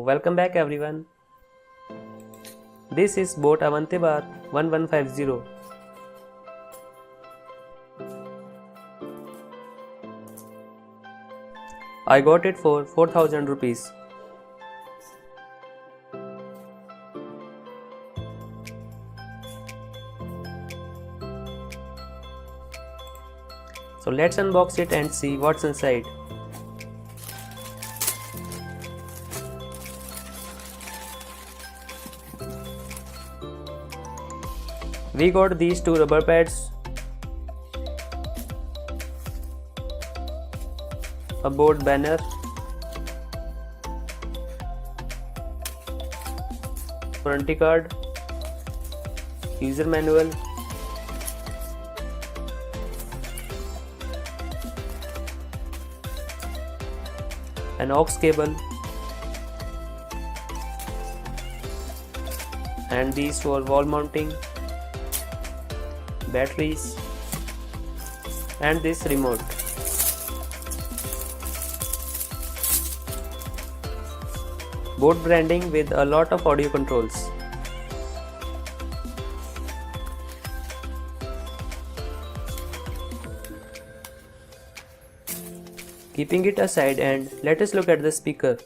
welcome back everyone. This is BOAT AAVANTE BAR 1150. I got it for 4000 rupees. So let's unbox it and see what's inside. We got these two rubber pads, a board banner, warranty card, user manual, an aux cable, and these for wall mounting, batteries, and this remote. BOAT branding with a lot of audio controls. Keeping it aside, and let us look at the speaker.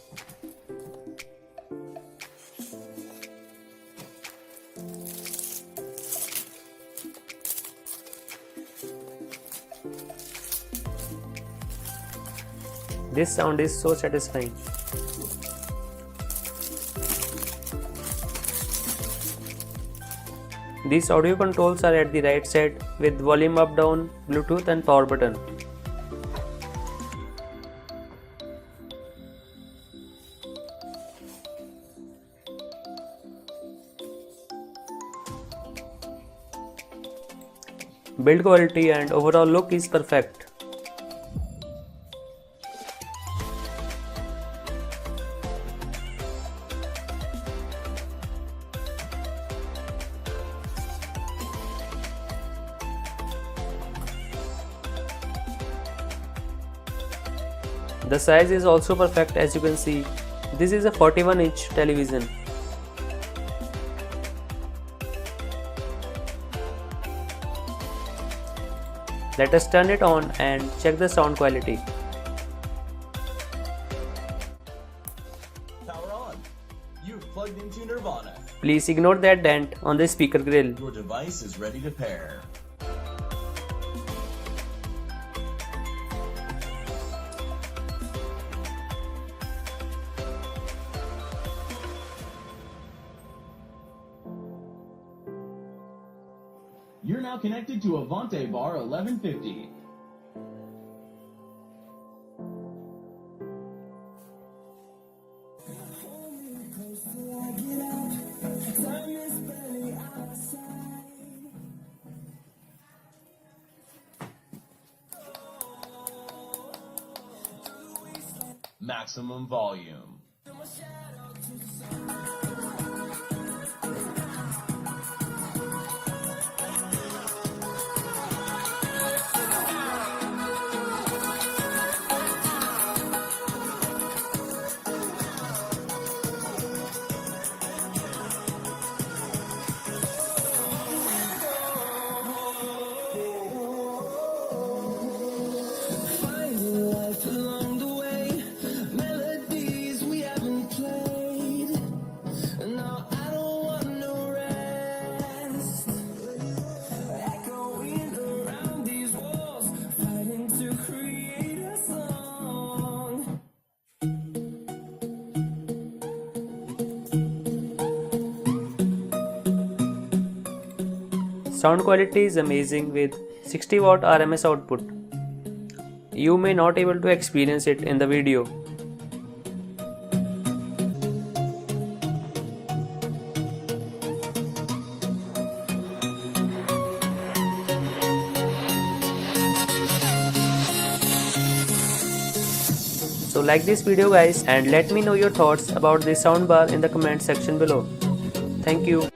This sound is so satisfying. These audio controls are at the right side with volume up, down, Bluetooth and power button. Build quality and overall look is perfect. The size is also perfect. As you can see, this is a 41-inch television. Let us turn it on and check the sound quality. Power on. You've plugged into Nirvana. Please ignore that dent on the speaker grill. Your device is ready to pair. You're now connected to Avante Bar 1150. Maximum volume. Sound quality is amazing with 60w RMS output. You may not able to experience it in the video. So like this video guys, and let me know your thoughts about this soundbar in the comment section below. Thank you.